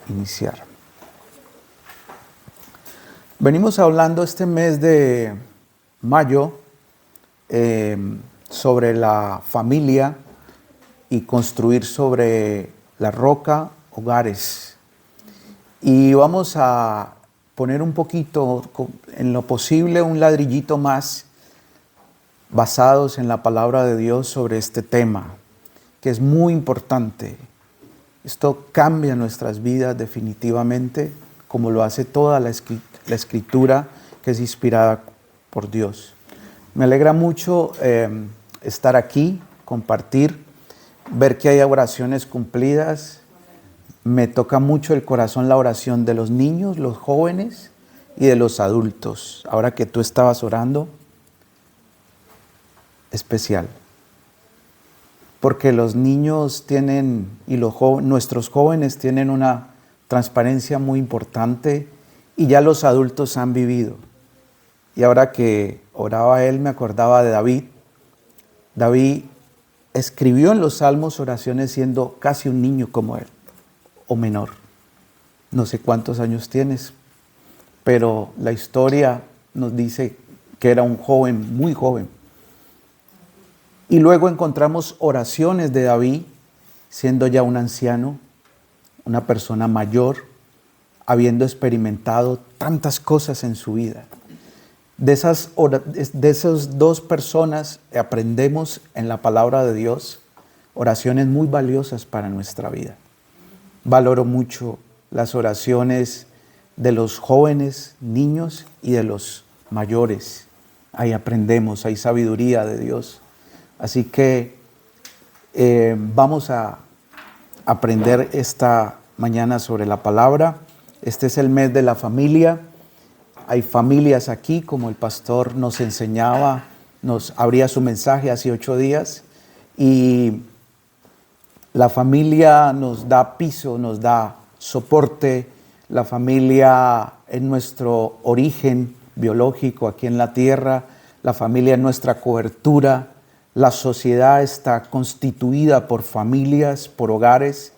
iniciar. Venimos hablando este mes de mayo sobre la familia y construir sobre la roca hogares. Y vamos a poner un poquito, en lo posible, un ladrillito más basados en la palabra de Dios sobre este tema, que es muy importante. Esto cambia nuestras vidas definitivamente, como lo hace toda la Escritura, que es inspirada por Dios. Me alegra mucho estar aquí, compartir, ver que hay oraciones cumplidas. Me toca mucho el corazón la oración de los niños, los jóvenes y de los adultos. Ahora que tú estabas orando, especial. Porque los niños tienen, y nuestros jóvenes tienen una transparencia muy importante y ya los adultos han vivido. Y ahora que oraba él, me acordaba de David. David escribió en los Salmos oraciones siendo casi un niño como él, o menor. No sé cuántos años tienes, pero la historia nos dice que era un joven, muy joven. Y luego encontramos oraciones de David, siendo ya un anciano, una persona mayor, habiendo experimentado tantas cosas en su vida. De esas dos personas aprendemos en la palabra de Dios oraciones muy valiosas para nuestra vida. Valoro mucho las oraciones de los jóvenes, niños y de los mayores. Ahí aprendemos, hay sabiduría de Dios. Así que vamos a aprender esta mañana sobre la palabra. Este es el mes de la familia. Hay familias aquí, como el pastor nos enseñaba, nos abría su mensaje hace 8 días. Y la familia nos da piso, nos da soporte. La familia es nuestro origen biológico aquí en la tierra. La familia es nuestra cobertura. La sociedad está constituida por familias, por hogares,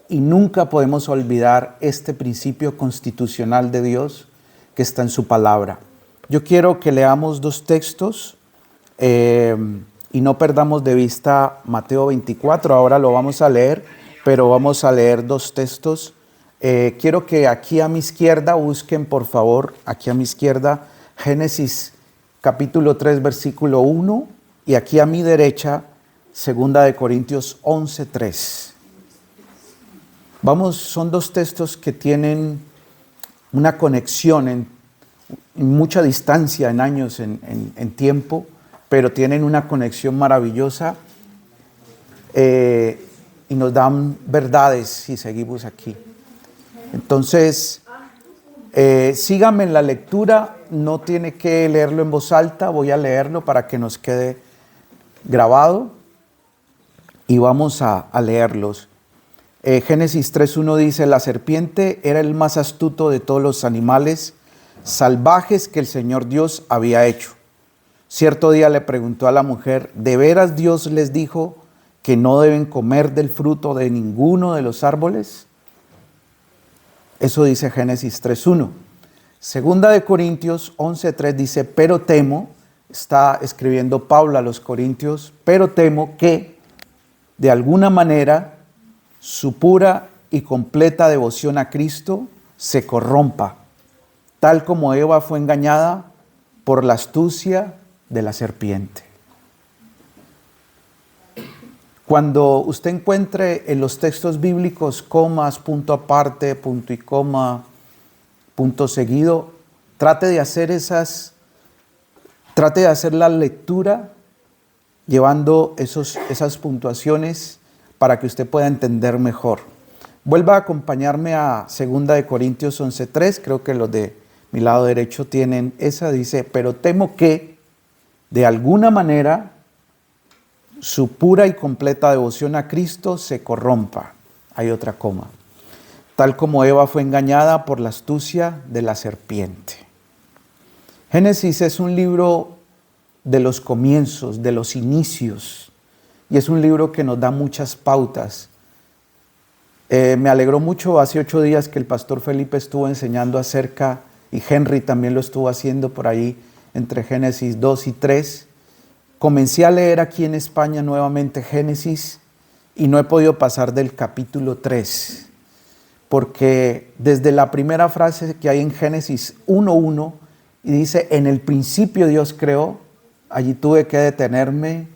y nunca podemos olvidar este principio constitucional de Dios que está en su palabra. Yo quiero que leamos 2 textos y no perdamos de vista Mateo 24. Ahora lo vamos a leer, pero vamos a leer 2 textos. Quiero que aquí a mi izquierda busquen, por favor, aquí a mi izquierda, Génesis capítulo 3, versículo 1. Y aquí a mi derecha, 2 Corintios 11:3. Son 2 textos que tienen una conexión en mucha distancia, en años, en tiempo, pero tienen una conexión maravillosa y nos dan verdades si seguimos aquí. Entonces, síganme en la lectura, no tiene que leerlo en voz alta, voy a leerlo para que nos quede grabado y vamos a leerlos. Génesis 3:1 dice: la serpiente era el más astuto de todos los animales salvajes que el Señor Dios había hecho. Cierto día le preguntó a la mujer: ¿de veras Dios les dijo que no deben comer del fruto de ninguno de los árboles? Eso dice Génesis 3:1. 2 Corintios 11:3 dice: pero temo, está escribiendo Pablo a los Corintios, pero temo que de alguna manera su pura y completa devoción a Cristo se corrompa, tal como Eva fue engañada por la astucia de la serpiente. Cuando usted encuentre en los textos bíblicos comas, punto aparte, punto y coma, punto seguido, trate de hacer la lectura llevando esas puntuaciones para que usted pueda entender mejor. Vuelva a acompañarme a 2 Corintios 11:3, creo que los de mi lado derecho tienen esa, dice: pero temo que de alguna manera su pura y completa devoción a Cristo se corrompa. Hay otra coma. Tal como Eva fue engañada por la astucia de la serpiente. Génesis es un libro de los comienzos, de los inicios, y es un libro que nos da muchas pautas Me alegró mucho hace 8 días que el pastor Felipe estuvo enseñando acerca, y Henry también lo estuvo haciendo por ahí, entre Génesis 2 y 3. Comencé a leer aquí en España nuevamente Génesis y no he podido pasar del capítulo 3, porque desde la primera frase que hay en Génesis 1:1 y dice, en el principio Dios creó, allí tuve que detenerme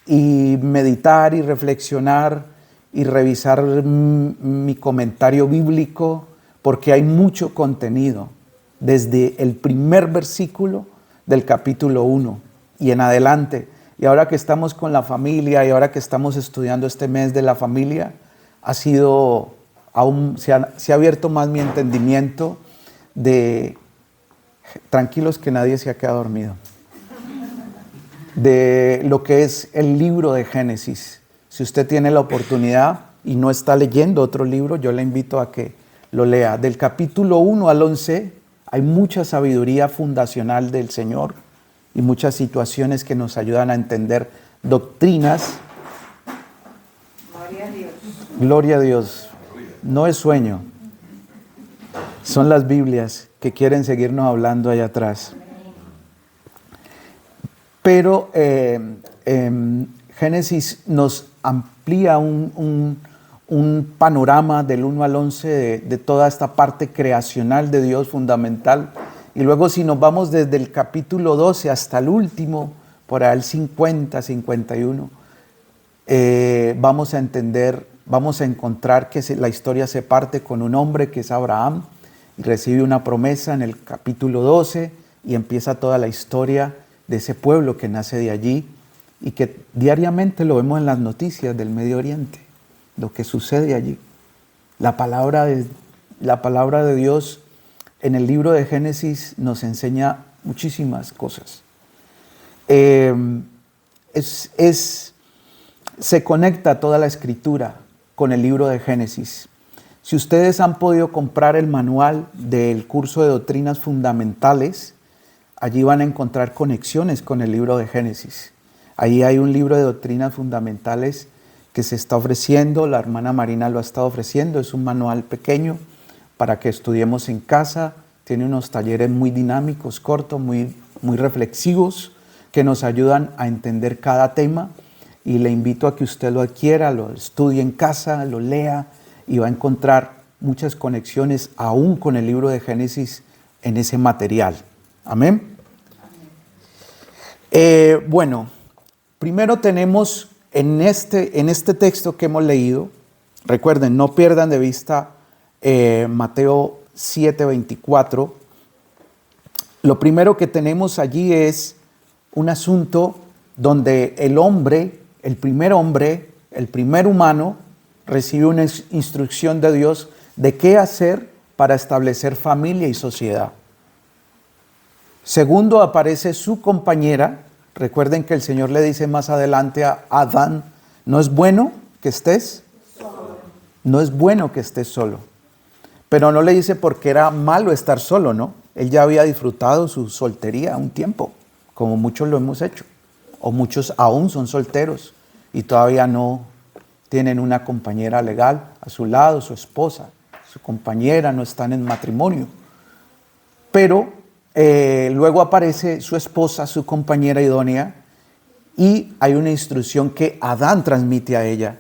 y meditar y reflexionar y revisar mi comentario bíblico, porque hay mucho contenido desde el primer versículo del capítulo 1 y en adelante. Y ahora que estamos con la familia y ahora que estamos estudiando este mes de la familia, se ha abierto más mi entendimiento de, tranquilos que nadie se ha quedado dormido, de lo que es el libro de Génesis. Si usted tiene la oportunidad y no está leyendo otro libro, yo le invito a que lo lea. Del capítulo 1 al 11 hay mucha sabiduría fundacional del Señor y muchas situaciones que nos ayudan a entender doctrinas. Gloria a Dios. Gloria a Dios. No es sueño. Son las Biblias que quieren seguirnos hablando allá atrás. Pero Génesis nos amplía un panorama del 1 al 11 de toda esta parte creacional de Dios fundamental. Y luego si nos vamos desde el capítulo 12 hasta el último, por ahí el 50, 51, vamos a encontrar que la historia se parte con un hombre que es Abraham y recibe una promesa en el capítulo 12 y empieza toda la historia de ese pueblo que nace de allí y que diariamente lo vemos en las noticias del Medio Oriente, lo que sucede allí. La palabra de Dios en el libro de Génesis nos enseña muchísimas cosas. Se conecta toda la escritura con el libro de Génesis. Si ustedes han podido comprar el manual del curso de doctrinas fundamentales, allí van a encontrar conexiones con el libro de Génesis. Ahí hay un libro de doctrinas fundamentales que se está ofreciendo, la hermana Marina lo ha estado ofreciendo, es un manual pequeño para que estudiemos en casa, tiene unos talleres muy dinámicos, cortos, muy reflexivos, que nos ayudan a entender cada tema y le invito a que usted lo adquiera, lo estudie en casa, lo lea y va a encontrar muchas conexiones aún con el libro de Génesis en ese material. Amén. Bueno, primero tenemos en este texto que hemos leído, recuerden, no pierdan de vista Mateo 7:24. Lo primero que tenemos allí es un asunto donde el primer humano, recibe una instrucción de Dios de qué hacer para establecer familia y sociedad. Segundo, aparece su compañera. Recuerden que el Señor le dice más adelante a Adán, no es bueno que estés solo. No es bueno que estés solo. Pero no le dice porque era malo estar solo, ¿no? Él ya había disfrutado su soltería un tiempo, como muchos lo hemos hecho. O muchos aún son solteros y todavía no tienen una compañera legal a su lado, su esposa, su compañera, no están en matrimonio. Pero luego aparece su esposa, su compañera idónea, y hay una instrucción que Adán transmite a ella.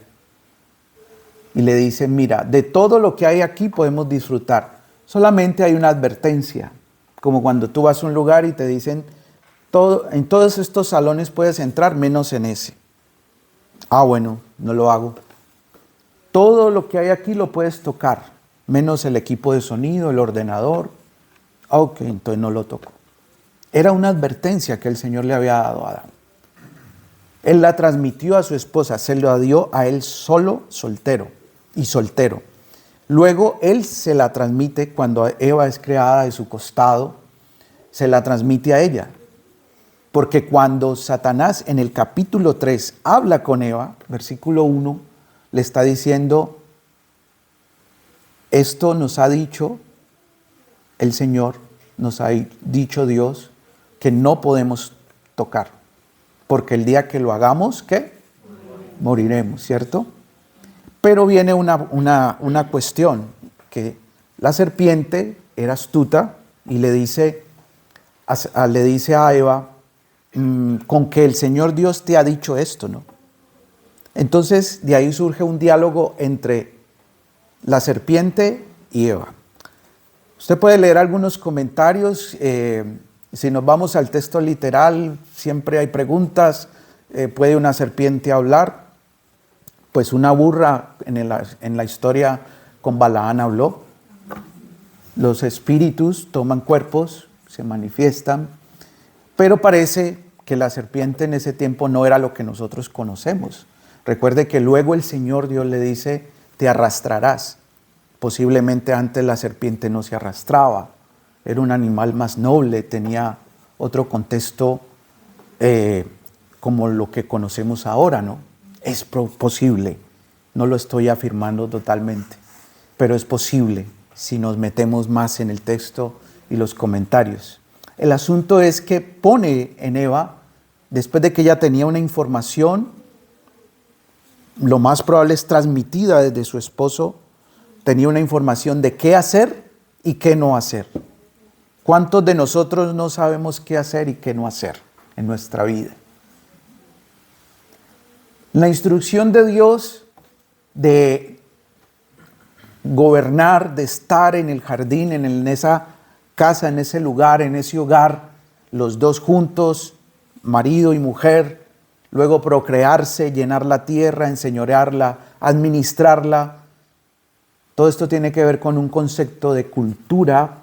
Y le dice, mira, de todo lo que hay aquí podemos disfrutar. Solamente hay una advertencia, como cuando tú vas a un lugar y te dicen, en todos estos salones puedes entrar, menos en ese. Ah, bueno, no lo hago. Todo lo que hay aquí lo puedes tocar, menos el equipo de sonido, el ordenador. Ok, entonces no lo toco. Era una advertencia que el Señor le había dado a Adán. Él la transmitió a su esposa, se lo dio a él solo, soltero. Luego él se la transmite cuando Eva es creada de su costado, se la transmite a ella. Porque cuando Satanás en el capítulo 3 habla con Eva, versículo 1, le está diciendo, esto nos ha dicho el Señor, nos ha dicho Dios, que no podemos tocar. Porque el día que lo hagamos, ¿qué? Moriremos, ¿cierto? Pero viene una cuestión, que la serpiente era astuta y le dice a Eva, con que el Señor Dios te ha dicho esto, ¿no? Entonces de ahí surge un diálogo entre la serpiente y Eva. Usted puede leer algunos comentarios, si nos vamos al texto literal, siempre hay preguntas, ¿puede una serpiente hablar? Pues una burra en la historia con Balaán habló. Los espíritus toman cuerpos, se manifiestan, pero parece que la serpiente en ese tiempo no era lo que nosotros conocemos. Recuerde que luego el Señor Dios le dice, te arrastrarás. Posiblemente antes la serpiente no se arrastraba, era un animal más noble, tenía otro contexto como lo que conocemos ahora, ¿no? Es posible, no lo estoy afirmando totalmente, pero es posible si nos metemos más en el texto y los comentarios. El asunto es que pone en Eva, después de que ella tenía una información, lo más probable es transmitida desde su esposo, tenía una información de qué hacer y qué no hacer. ¿Cuántos de nosotros no sabemos qué hacer y qué no hacer en nuestra vida? La instrucción de Dios de gobernar, de estar en el jardín, en esa casa, en ese lugar, en ese hogar, los dos juntos, marido y mujer, luego procrearse, llenar la tierra, enseñorearla, administrarla. Todo esto tiene que ver con un concepto de cultura,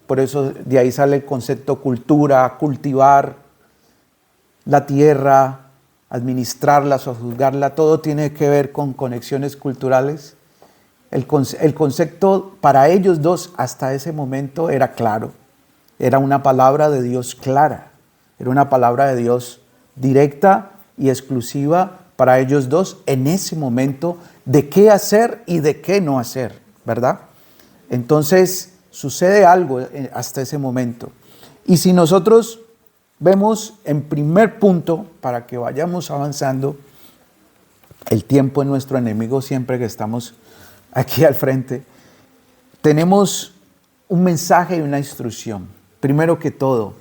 por eso de ahí sale el concepto cultura, cultivar la tierra, administrarla, sojuzgarla, todo tiene que ver con conexiones culturales. El concepto para ellos dos hasta ese momento era claro, era una palabra de Dios clara, era una palabra de Dios directa y exclusiva para ellos dos en ese momento de qué hacer y de qué no hacer, ¿verdad? Entonces sucede algo hasta ese momento. Y si nosotros vemos en primer punto, para que vayamos avanzando, el tiempo es nuestro enemigo siempre que estamos aquí al frente, tenemos un mensaje y una instrucción. Primero que todo,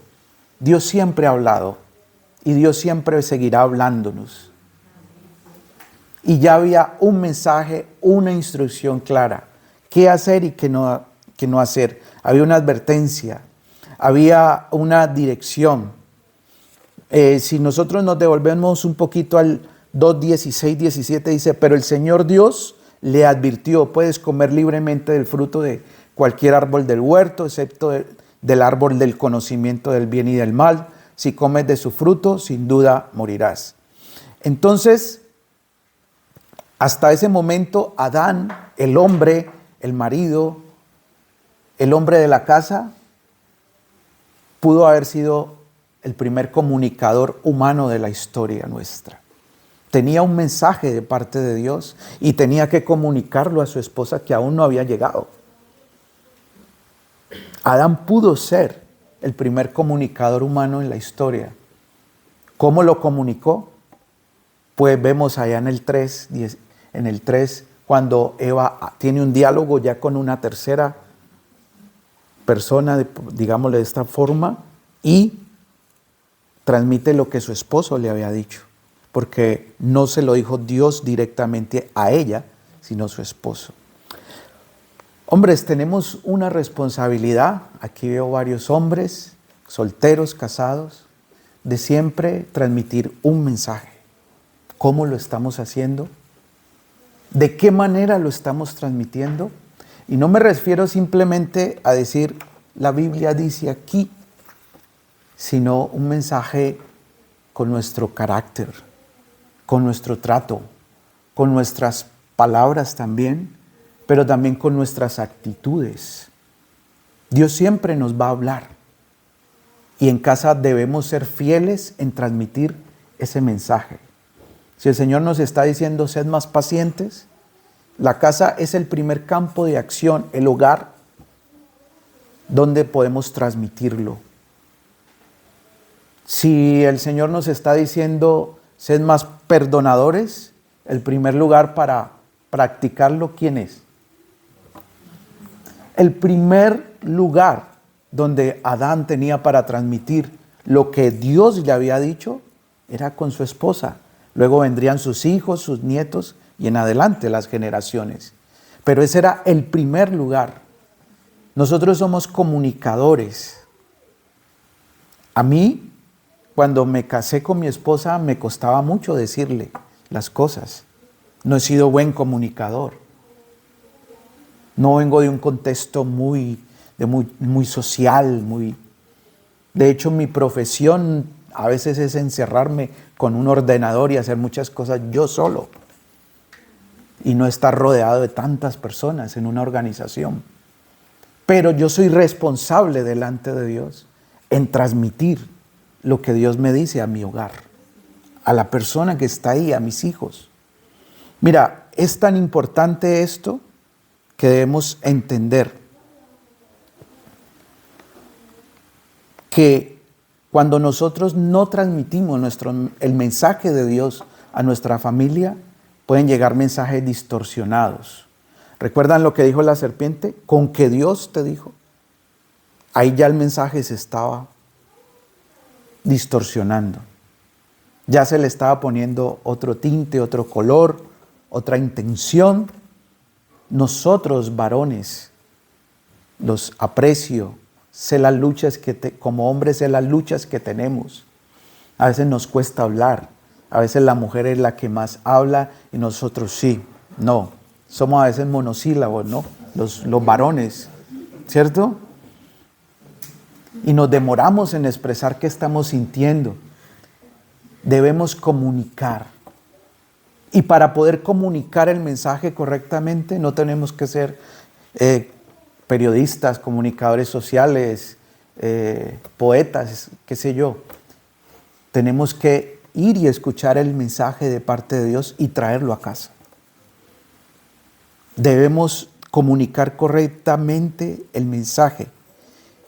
Dios siempre ha hablado y Dios siempre seguirá hablándonos. Y ya había un mensaje, una instrucción clara, qué hacer y qué no hacer. Había una advertencia, había una dirección. Si nosotros nos devolvemos un poquito al 2:16, 17, dice, pero el Señor Dios le advirtió, puedes comer libremente del fruto de cualquier árbol del huerto, excepto del árbol del conocimiento del bien y del mal. Si comes de su fruto, sin duda morirás. Entonces, hasta ese momento, Adán, el hombre, el marido, el hombre de la casa, pudo haber sido el primer comunicador humano de la historia nuestra. Tenía un mensaje de parte de Dios y tenía que comunicarlo a su esposa que aún no había llegado. Adán pudo ser el primer comunicador humano en la historia. ¿Cómo lo comunicó? Pues vemos allá en el 3, cuando Eva tiene un diálogo ya con una tercera persona, digámosle de esta forma, y transmite lo que su esposo le había dicho, porque no se lo dijo Dios directamente a ella, sino su esposo. Hombres, tenemos una responsabilidad, aquí veo varios hombres, solteros, casados, de siempre transmitir un mensaje. ¿Cómo lo estamos haciendo? ¿De qué manera lo estamos transmitiendo? Y no me refiero simplemente a decir, la Biblia dice aquí, sino un mensaje con nuestro carácter, con nuestro trato, con nuestras palabras también, pero también con nuestras actitudes. Dios siempre nos va a hablar y en casa debemos ser fieles en transmitir ese mensaje. Si el Señor nos está diciendo, sed más pacientes, la casa es el primer campo de acción, el hogar, donde podemos transmitirlo. Si el Señor nos está diciendo, sed más perdonadores, el primer lugar para practicarlo, ¿quién es? El primer lugar donde Adán tenía para transmitir lo que Dios le había dicho era con su esposa. Luego vendrían sus hijos, sus nietos y en adelante las generaciones. Pero ese era el primer lugar. Nosotros somos comunicadores. A mí, cuando me casé con mi esposa, me costaba mucho decirle las cosas. No he sido buen comunicador. No vengo de un contexto muy social, De hecho, mi profesión a veces es encerrarme con un ordenador y hacer muchas cosas yo solo. Y no estar rodeado de tantas personas en una organización. Pero yo soy responsable delante de Dios en transmitir lo que Dios me dice a mi hogar, a la persona que está ahí, a mis hijos. Mira, es tan importante esto que debemos entender que cuando nosotros no transmitimos el mensaje de Dios a nuestra familia, pueden llegar mensajes distorsionados. ¿Recuerdan lo que dijo la serpiente? Con que Dios te dijo. Ahí ya el mensaje se estaba distorsionando. Ya se le estaba poniendo otro tinte, otro color, otra intención. Nosotros, varones, los aprecio, sé las luchas como hombres, sé las luchas que tenemos. A veces nos cuesta hablar, a veces la mujer es la que más habla y nosotros sí, no. Somos a veces monosílabos, ¿no? Los varones, ¿cierto? Y nos demoramos en expresar qué estamos sintiendo. Debemos comunicar. Y para poder comunicar el mensaje correctamente, no tenemos que ser periodistas, comunicadores sociales, poetas, qué sé yo. Tenemos que ir y escuchar el mensaje de parte de Dios y traerlo a casa. Debemos comunicar correctamente el mensaje.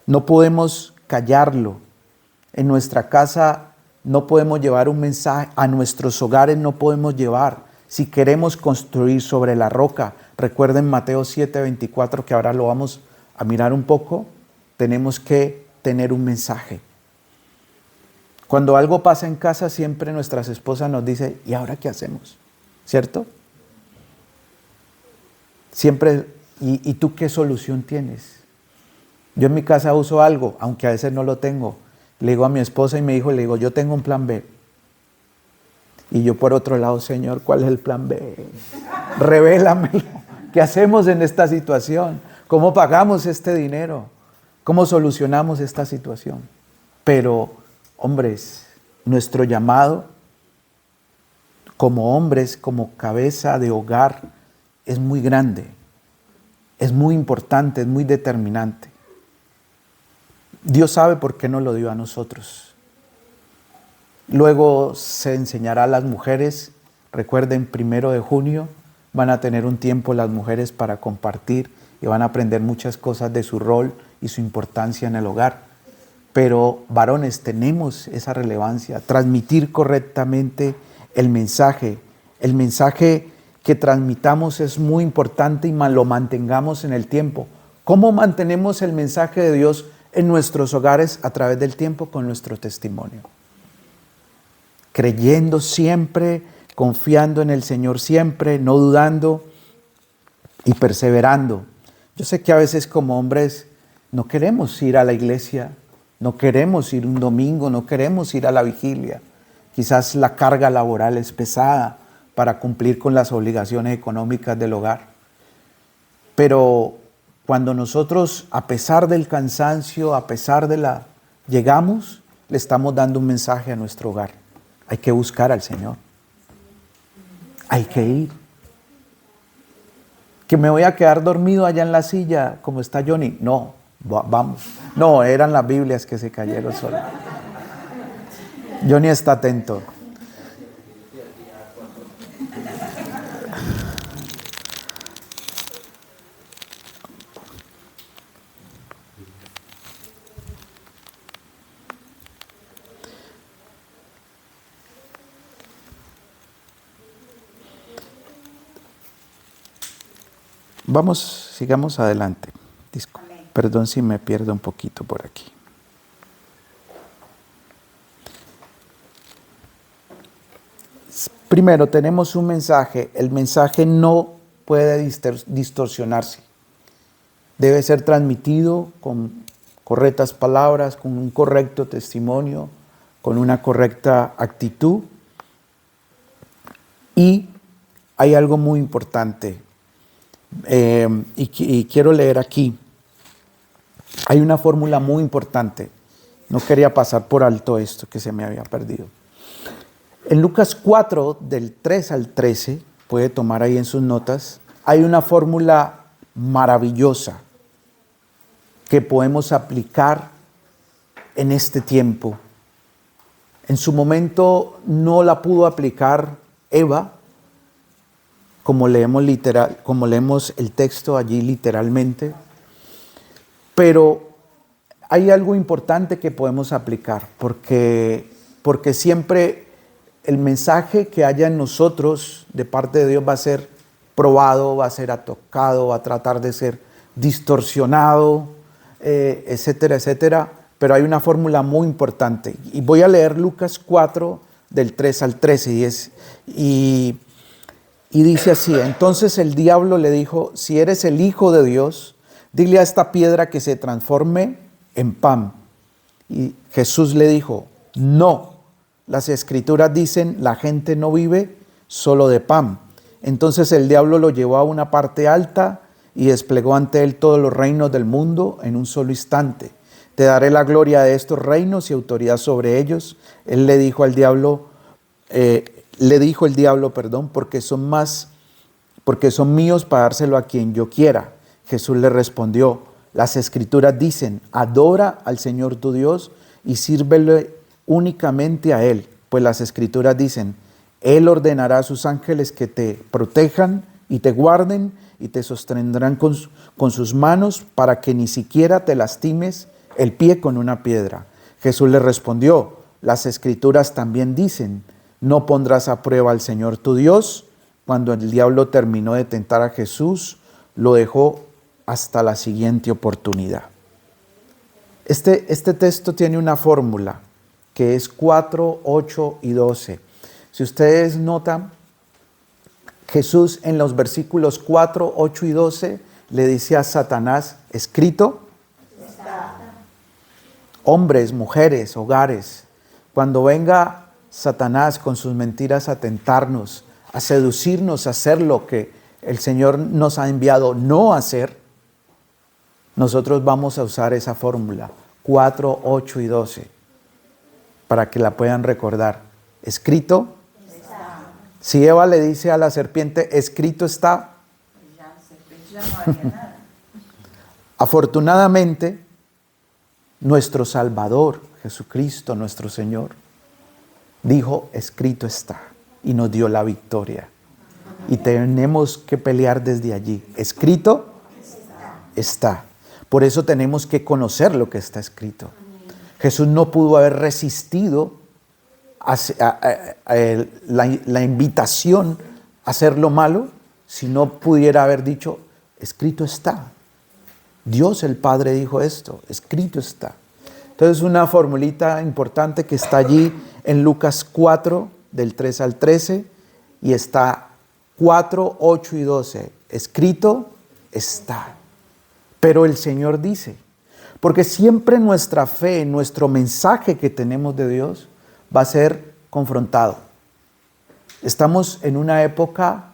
No podemos callarlo. En nuestra casa no podemos llevar un mensaje, a nuestros hogares no podemos llevar. Si queremos construir sobre la roca, recuerden Mateo 7:24, que ahora lo vamos a mirar un poco, tenemos que tener un mensaje. Cuando algo pasa en casa, siempre nuestras esposas nos dicen, ¿y ahora qué hacemos? ¿Cierto? Siempre, ¿y tú qué solución tienes? Yo en mi casa uso algo, aunque a veces no lo tengo. Le digo a mi esposa y mi hijo, le digo, yo tengo un plan B. Y yo por otro lado, Señor, ¿cuál es el plan B? Revélamelo. ¿Qué hacemos en esta situación? ¿Cómo pagamos este dinero? ¿Cómo solucionamos esta situación? Pero, hombres, nuestro llamado como hombres, como cabeza de hogar, es muy grande, es muy importante, es muy determinante. Dios sabe por qué nos lo dio a nosotros. Luego se enseñará a las mujeres. Recuerden, 1 de junio van a tener un tiempo las mujeres para compartir y van a aprender muchas cosas de su rol y su importancia en el hogar. Pero varones, tenemos esa relevancia, transmitir correctamente el mensaje. El mensaje que transmitamos es muy importante y lo mantengamos en el tiempo. ¿Cómo mantenemos el mensaje de Dios en nuestros hogares a través del tiempo? Con nuestro testimonio. Creyendo siempre, confiando en el Señor siempre, no dudando y perseverando. Yo sé que a veces como hombres no queremos ir a la iglesia, no queremos ir un domingo, no queremos ir a la vigilia. Quizás la carga laboral es pesada para cumplir con las obligaciones económicas del hogar. Pero cuando nosotros, a pesar del cansancio, a pesar de llegamos, le estamos dando un mensaje a nuestro hogar. Hay que buscar al Señor. Hay que ir. Que me voy a quedar dormido allá en la silla como está Johnny. No, vamos. No, eran las Biblias que se cayeron solas. Johnny está atento. sigamos adelante. Perdón si me pierdo un poquito por aquí. Primero tenemos un mensaje. El mensaje no puede distorsionarse. Debe ser transmitido con correctas palabras, con un correcto testimonio, con una correcta actitud. Y hay algo muy importante. Y quiero leer aquí. Hay una fórmula muy importante. No quería pasar por alto esto que se me había perdido. En Lucas 4, del 3 al 13, puede tomar ahí en sus notas, hay una fórmula maravillosa que podemos aplicar en este tiempo. En su momento no la pudo aplicar Eva, como leemos el texto allí literalmente, pero hay algo importante que podemos aplicar, porque siempre el mensaje que haya en nosotros de parte de Dios va a ser probado, va a ser atacado, va a tratar de ser distorsionado, etcétera, etcétera. Pero hay una fórmula muy importante. Y voy a leer Lucas 4, del 3 al 13. Y dice así: entonces el diablo le dijo: si eres el Hijo de Dios, dile a esta piedra que se transforme en pan. Y Jesús le dijo: no. Las Escrituras dicen, la gente no vive solo de pan. Entonces el diablo lo llevó a una parte alta y desplegó ante él todos los reinos del mundo en un solo instante. Te daré la gloria de estos reinos y autoridad sobre ellos. Él le dijo el diablo, porque son míos para dárselo a quien yo quiera. Jesús le respondió: las Escrituras dicen, adora al Señor tu Dios y sírvele únicamente a Él, pues las Escrituras dicen, Él ordenará a sus ángeles que te protejan y te guarden y te sostendrán con sus manos para que ni siquiera te lastimes el pie con una piedra. Jesús le respondió: las Escrituras también dicen, no pondrás a prueba al Señor tu Dios. Cuando el diablo terminó de tentar a Jesús, lo dejó hasta la siguiente oportunidad. Este texto tiene una fórmula que es 4, 8 y 12. Si ustedes notan, Jesús en los versículos 4, 8 y 12 le dice a Satanás: escrito está. Hombres, mujeres, hogares, cuando venga Satanás con sus mentiras a tentarnos, a seducirnos, a hacer lo que el Señor nos ha enviado no a hacer, nosotros vamos a usar esa fórmula, 4, 8 y 12. Para que la puedan recordar. Escrito está. Si Eva le dice a la serpiente, escrito está, ya no haría nada. Afortunadamente, nuestro Salvador, Jesucristo, nuestro Señor, dijo, escrito está, y nos dio la victoria. Y tenemos que pelear desde allí. Escrito está. Por eso tenemos que conocer lo que está escrito. Jesús no pudo haber resistido la invitación a hacer lo malo si no pudiera haber dicho, escrito está. Dios el Padre dijo esto, escrito está. Entonces una formulita importante que está allí en Lucas 4, del 3 al 13, y está 4, 8 y 12. Escrito está. Pero el Señor dice, porque siempre nuestra fe, nuestro mensaje que tenemos de Dios va a ser confrontado. Estamos en una época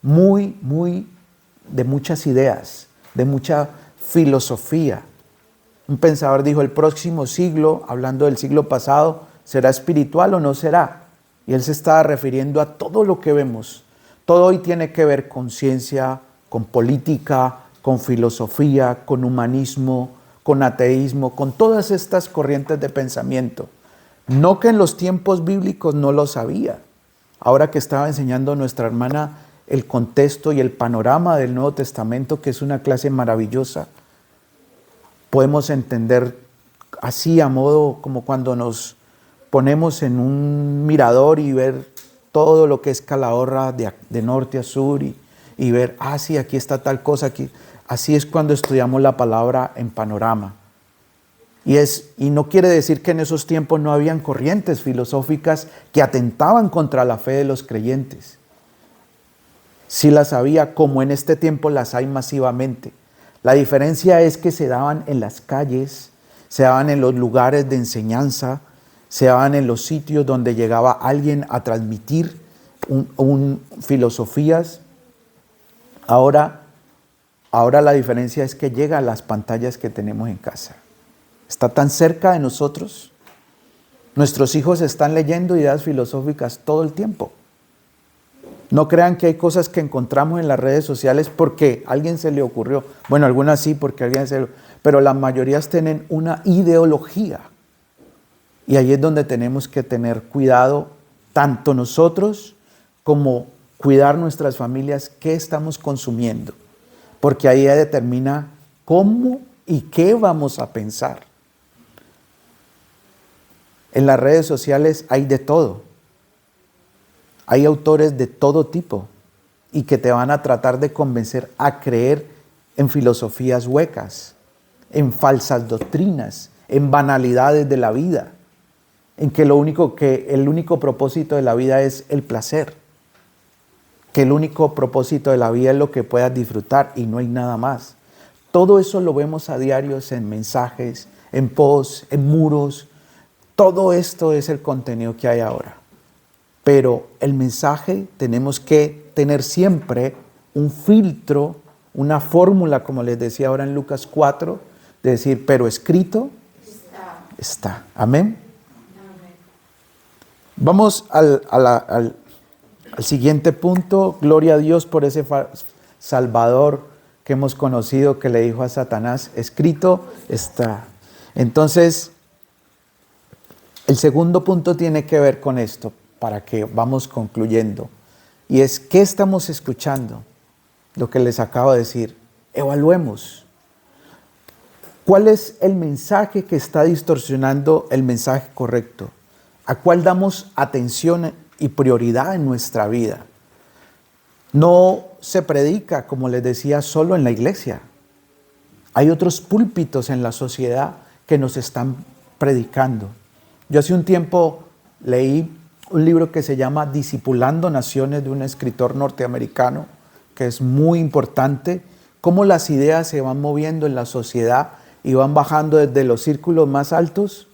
muy de muchas ideas, de mucha filosofía. Un pensador dijo, el próximo siglo, hablando del siglo pasado, ¿será espiritual o no será? Y él se estaba refiriendo a todo lo que vemos. Todo hoy tiene que ver con ciencia, con política, con filosofía, con humanismo, con ateísmo, con todas estas corrientes de pensamiento. No que en los tiempos bíblicos no lo sabía. Ahora que estaba enseñando nuestra hermana el contexto y el panorama del Nuevo Testamento, que es una clase maravillosa, podemos entender así a modo como cuando nos ponemos en un mirador y ver todo lo que es Calahorra de norte a sur y y ver, sí, aquí está tal cosa, aquí. Así es cuando estudiamos la palabra en panorama. Y no quiere decir que en esos tiempos no habían corrientes filosóficas que atentaban contra la fe de los creyentes. Sí las había, como en este tiempo las hay masivamente. La diferencia es que se daban en las calles, se daban en los lugares de enseñanza, se daban en los sitios donde llegaba alguien a transmitir filosofías. Ahora la diferencia es que llega a las pantallas que tenemos en casa. Está tan cerca de nosotros. Nuestros hijos están leyendo ideas filosóficas todo el tiempo. No crean que hay cosas que encontramos en las redes sociales porque a alguien se le ocurrió. Bueno, algunas sí porque alguien se le... Pero las mayorías tienen una ideología. Y ahí es donde tenemos que tener cuidado, tanto nosotros como cuidar nuestras familias, qué estamos consumiendo. Porque ahí determina cómo y qué vamos a pensar. En las redes sociales hay de todo. Hay autores de todo tipo y que te van a tratar de convencer a creer en filosofías huecas, en falsas doctrinas, en banalidades de la vida, en que el único propósito de la vida es el placer, que el único propósito de la vida es lo que puedas disfrutar y no hay nada más. Todo eso lo vemos a diarios en mensajes, en posts, en muros. Todo esto es el contenido que hay ahora. Pero el mensaje tenemos que tener siempre un filtro, una fórmula, como les decía ahora en Lucas 4, de decir, pero escrito está. Amén. Vamos al siguiente punto. Gloria a Dios por ese Salvador que hemos conocido, que le dijo a Satanás, escrito está. Entonces, el segundo punto tiene que ver con esto, para que vamos concluyendo. Y es, ¿qué estamos escuchando? Lo que les acabo de decir. Evaluemos. ¿Cuál es el mensaje que está distorsionando el mensaje correcto? ¿A cuál damos atención y prioridad en nuestra vida? No se predica, como les decía, solo en la iglesia. Hay otros púlpitos en la sociedad que nos están predicando. Yo hace un tiempo leí un libro que se llama Discipulando Naciones, de un escritor norteamericano, que es muy importante, cómo las ideas se van moviendo en la sociedad y van bajando desde los círculos más altos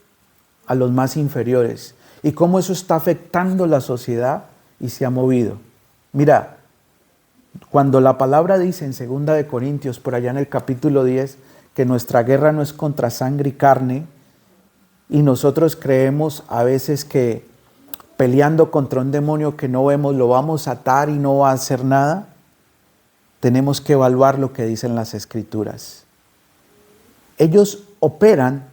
a los más inferiores, y cómo eso está afectando la sociedad y se ha movido. Mira, cuando la palabra dice en 2 de Corintios, por allá en el capítulo 10, que nuestra guerra no es contra sangre y carne, y nosotros creemos a veces que peleando contra un demonio que no vemos, lo vamos a atar y no va a hacer nada, tenemos que evaluar lo que dicen las Escrituras. Ellos operan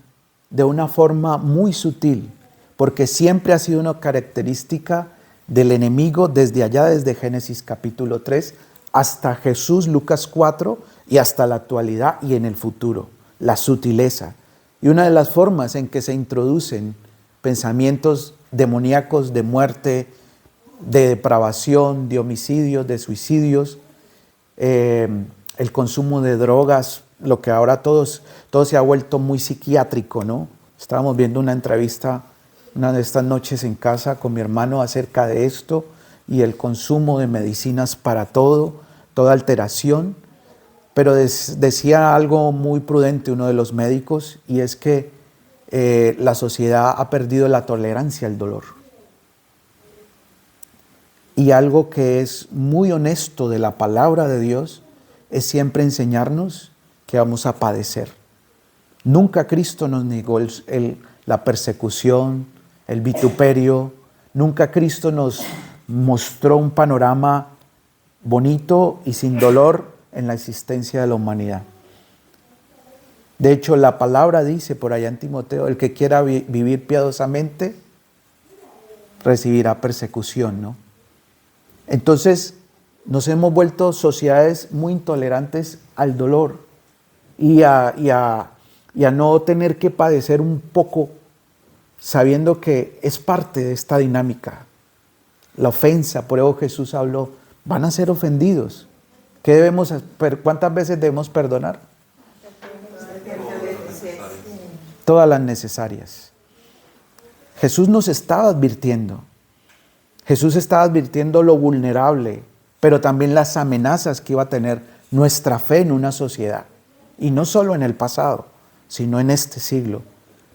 de una forma muy sutil, porque siempre ha sido una característica del enemigo desde Génesis capítulo 3 hasta Jesús, Lucas 4, y hasta la actualidad y en el futuro, la sutileza. Y una de las formas en que se introducen pensamientos demoníacos de muerte, de depravación, de homicidios, de suicidios, el consumo de drogas, lo que ahora todo se ha vuelto muy psiquiátrico, ¿no? Estábamos viendo una entrevista una de estas noches en casa con mi hermano acerca de esto y el consumo de medicinas para toda alteración, pero decía algo muy prudente uno de los médicos, y es que la sociedad ha perdido la tolerancia al dolor. Y algo que es muy honesto de la palabra de Dios es siempre enseñarnos que vamos a padecer. Nunca Cristo nos negó la persecución, el vituperio. Nunca Cristo nos mostró un panorama bonito y sin dolor en la existencia de la humanidad. De hecho, la palabra dice por allá en Timoteo, el que quiera vivir piadosamente recibirá persecución, ¿no? Entonces, nos hemos vuelto sociedades muy intolerantes al dolor y a no tener que padecer un poco, sabiendo que es parte de esta dinámica. La ofensa, por eso Jesús habló, van a ser ofendidos. ¿Cuántas veces debemos perdonar? Todas las necesarias. Jesús nos estaba advirtiendo. Jesús estaba advirtiendo lo vulnerable, pero también las amenazas que iba a tener nuestra fe en una sociedad. Y no solo en el pasado, sino en este siglo.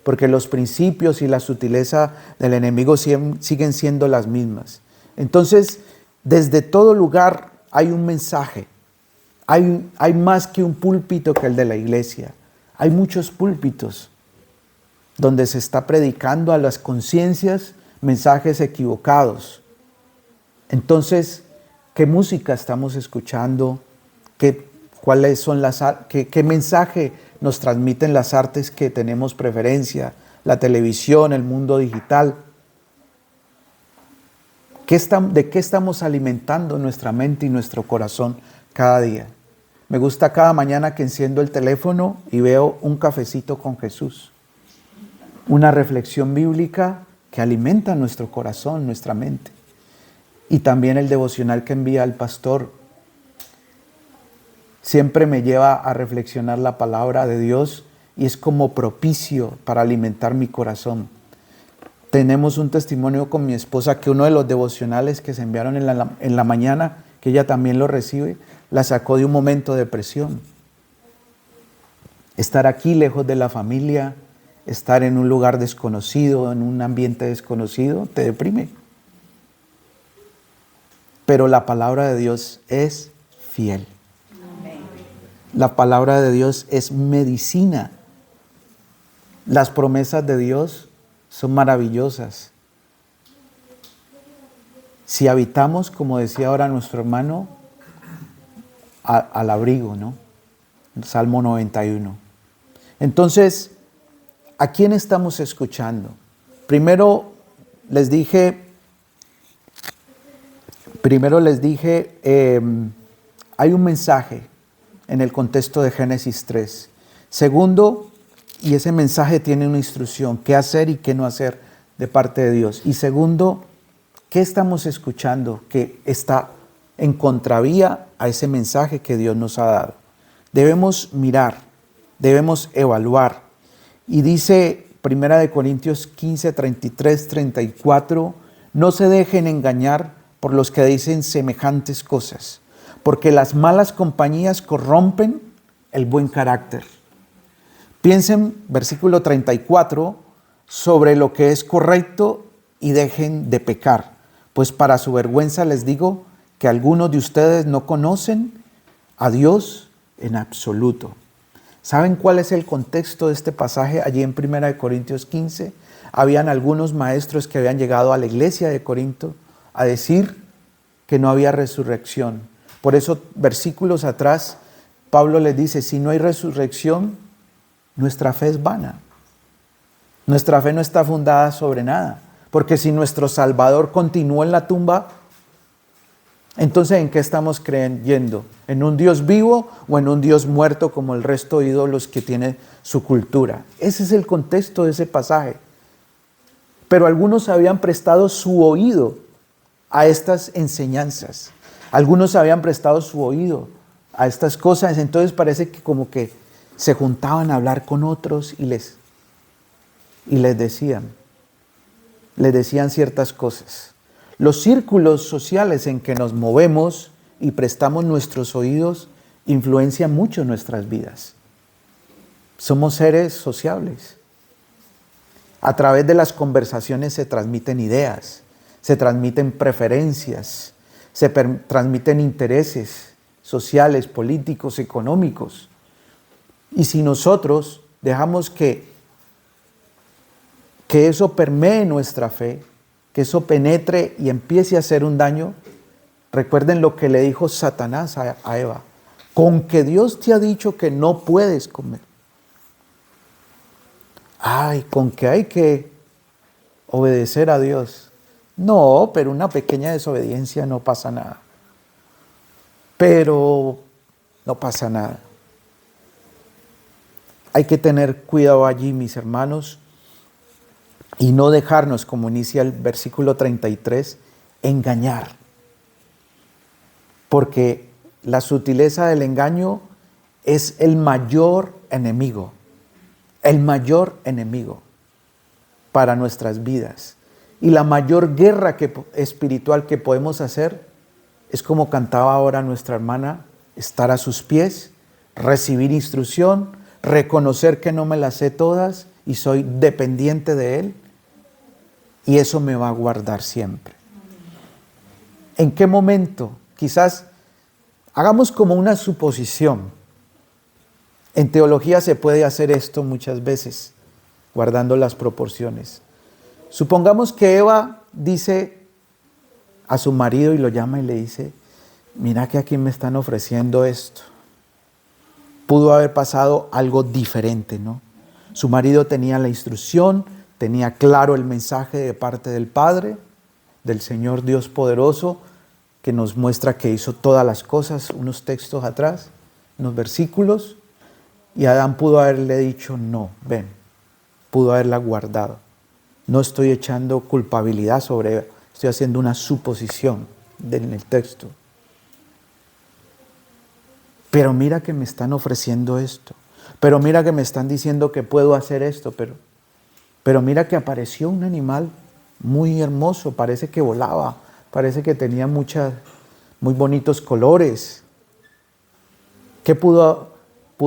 Porque los principios y la sutileza del enemigo siguen siendo las mismas. Entonces, desde todo lugar hay un mensaje. Hay más que un púlpito que el de la iglesia. Hay muchos púlpitos donde se está predicando a las conciencias mensajes equivocados. Entonces, ¿qué música estamos escuchando? ¿Qué mensaje nos transmiten las artes que tenemos preferencia? La televisión, el mundo digital. ¿De qué estamos alimentando nuestra mente y nuestro corazón cada día? Me gusta cada mañana que enciendo el teléfono y veo un cafecito con Jesús. Una reflexión bíblica que alimenta nuestro corazón, nuestra mente. Y también el devocional que envía el pastor siempre me lleva a reflexionar la palabra de Dios y es como propicio para alimentar mi corazón. Tenemos un testimonio con mi esposa que uno de los devocionales que se enviaron en la mañana, que ella también lo recibe, la sacó de un momento de depresión. Estar aquí lejos de la familia, estar en un lugar desconocido, en un ambiente desconocido, te deprime. Pero la palabra de Dios es fiel. La palabra de Dios es medicina. Las promesas de Dios son maravillosas. Si habitamos, como decía ahora nuestro hermano, al abrigo, ¿no? Salmo 91. Entonces, ¿a quién estamos escuchando? Primero les dije, hay un mensaje en el contexto de Génesis 3. Segundo, y ese mensaje tiene una instrucción, qué hacer y qué no hacer de parte de Dios. Y segundo, ¿qué estamos escuchando que está en contravía a ese mensaje que Dios nos ha dado? Debemos mirar, debemos evaluar. Y dice 1 Corintios 15, 33, 34, no se dejen engañar por los que dicen semejantes cosas, porque las malas compañías corrompen el buen carácter. Piensen, versículo 34, sobre lo que es correcto y dejen de pecar, pues para su vergüenza les digo que algunos de ustedes no conocen a Dios en absoluto. ¿Saben cuál es el contexto de este pasaje allí en 1 Corintios 15? Habían algunos maestros que habían llegado a la iglesia de Corinto a decir que no había resurrección. Por eso, versículos atrás, Pablo les dice, si no hay resurrección, nuestra fe es vana. Nuestra fe no está fundada sobre nada. Porque si nuestro Salvador continúa en la tumba, entonces ¿en qué estamos creyendo? ¿En un Dios vivo o en un Dios muerto como el resto de ídolos que tiene su cultura? Ese es el contexto de ese pasaje. Pero algunos habían prestado su oído a estas enseñanzas. Algunos habían prestado su oído a estas cosas. Entonces parece que como que se juntaban a hablar con otros y les decían ciertas cosas. Los círculos sociales en que nos movemos y prestamos nuestros oídos influencian mucho nuestras vidas. Somos seres sociables. A través de las conversaciones se transmiten ideas, se transmiten preferencias, se transmiten intereses sociales, políticos, económicos. Y si nosotros dejamos que eso permee nuestra fe, que eso penetre y empiece a hacer un daño, recuerden lo que le dijo Satanás a Eva, con que Dios te ha dicho que no puedes comer. Ay, con que hay que obedecer a Dios. No, pero una pequeña desobediencia no pasa nada. Pero no pasa nada. Hay que tener cuidado allí, mis hermanos, y no dejarnos, como inicia el versículo 33, engañar. Porque la sutileza del engaño es el mayor enemigo para nuestras vidas. Y la mayor guerra espiritual que podemos hacer es, como cantaba ahora nuestra hermana, estar a sus pies, recibir instrucción, reconocer que no me las sé todas y soy dependiente de Él, y eso me va a guardar siempre. ¿En qué momento? Quizás hagamos como una suposición. En teología se puede hacer esto muchas veces, guardando las proporciones. Supongamos que Eva dice a su marido y lo llama y le dice: mira que aquí me están ofreciendo esto. Pudo haber pasado algo diferente, ¿no? Su marido tenía la instrucción, tenía claro el mensaje de parte del Padre, del Señor Dios poderoso, que nos muestra que hizo todas las cosas, unos textos atrás, unos versículos, y Adán pudo haberle dicho: no, ven, pudo haberla guardado. No estoy echando culpabilidad sobre Eva, estoy haciendo una suposición en el texto. Pero mira que me están ofreciendo esto, pero mira que me están diciendo que puedo hacer esto, pero mira que apareció un animal muy hermoso, parece que volaba, parece que tenía muy bonitos colores. ¿Qué pudo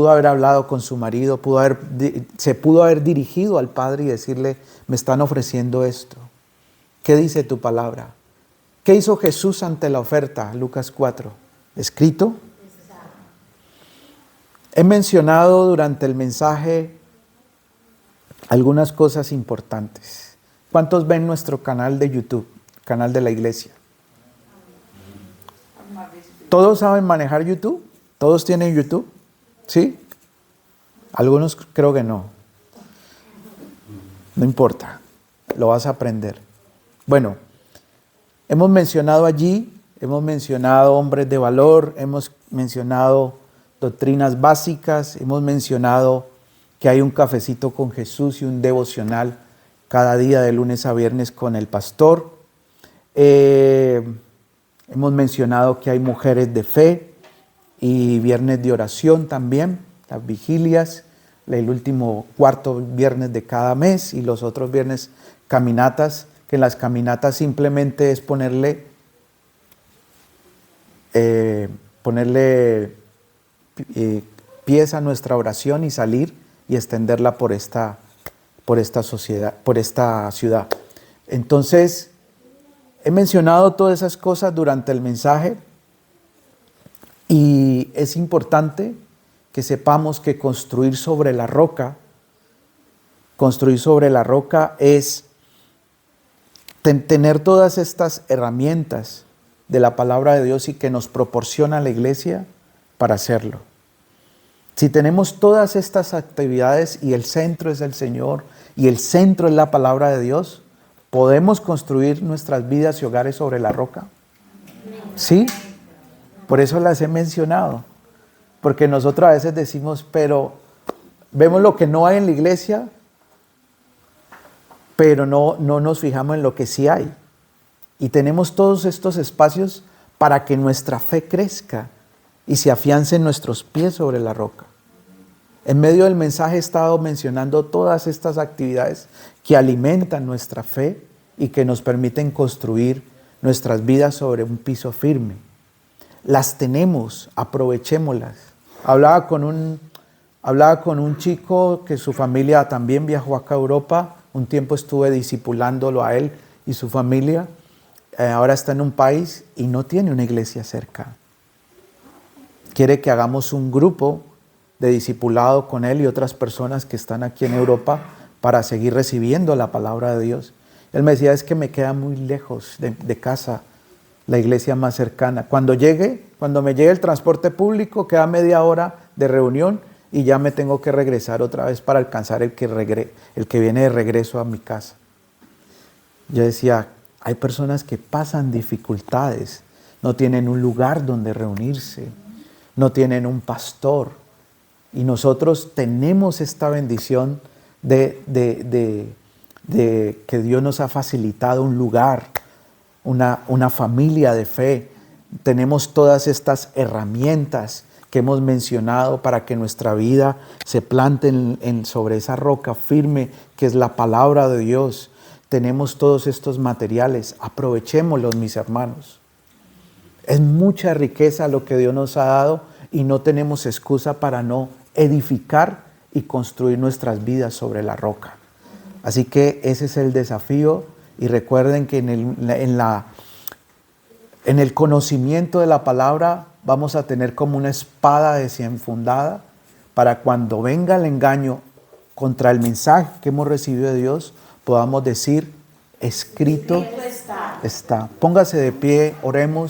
haber hablado con su marido? Se pudo haber dirigido al Padre y decirle: me están ofreciendo esto. ¿Qué dice tu palabra? ¿Qué hizo Jesús ante la oferta? Lucas 4. ¿Escrito? He mencionado durante el mensaje algunas cosas importantes. ¿Cuántos ven nuestro canal de YouTube, canal de la iglesia? ¿Todos saben manejar YouTube? ¿Todos tienen YouTube? ¿Sí? Algunos creo que no. No importa, lo vas a aprender. Bueno, hemos mencionado allí, hemos mencionado hombres de valor, hemos mencionado doctrinas básicas, hemos mencionado que hay un cafecito con Jesús y un devocional cada día de lunes a viernes con el pastor. Hemos mencionado que hay mujeres de fe y viernes de oración también, las vigilias, el último cuarto viernes de cada mes, y los otros viernes caminatas, que en las caminatas simplemente es ponerle pies a nuestra oración y salir y extenderla por esta ciudad. Entonces, he mencionado todas esas cosas durante el mensaje, y es importante que sepamos que construir sobre la roca es tener todas estas herramientas de la palabra de Dios y que nos proporciona la iglesia para hacerlo. Si tenemos todas estas actividades y el centro es el Señor y el centro es la palabra de Dios, ¿podemos construir nuestras vidas y hogares sobre la roca? ¿Sí? Por eso las he mencionado. Porque nosotros a veces decimos, pero vemos lo que no hay en la iglesia, pero no nos fijamos en lo que sí hay. Y tenemos todos estos espacios para que nuestra fe crezca y se afiancen nuestros pies sobre la roca. En medio del mensaje he estado mencionando todas estas actividades que alimentan nuestra fe y que nos permiten construir nuestras vidas sobre un piso firme. Las tenemos, aprovechémoslas. Hablaba con un chico que su familia también viajó acá a Europa. Un tiempo estuve discipulándolo a él y su familia. Ahora está en un país y no tiene una iglesia cerca. Quiere que hagamos un grupo de discipulado con él y otras personas que están aquí en Europa para seguir recibiendo la palabra de Dios. Él me decía, es que me queda muy lejos de casa, la iglesia más cercana. Cuando me llegue el transporte público, queda media hora de reunión y ya me tengo que regresar otra vez para alcanzar el que viene de regreso a mi casa. Yo decía, hay personas que pasan dificultades, no tienen un lugar donde reunirse, no tienen un pastor. Y nosotros tenemos esta bendición de que Dios nos ha facilitado un lugar, una familia de fe, tenemos todas estas herramientas que hemos mencionado para que nuestra vida se plante sobre esa roca firme que es la palabra de Dios. Tenemos todos estos materiales, aprovechémoslos, mis hermanos. Es mucha riqueza lo que Dios nos ha dado y no tenemos excusa para no edificar y construir nuestras vidas sobre la roca. Así que ese es el desafío, y recuerden que en el conocimiento de la palabra vamos a tener como una espada desenfundada para cuando venga el engaño contra el mensaje que hemos recibido de Dios, podamos decir, escrito está. Póngase de pie, oremos.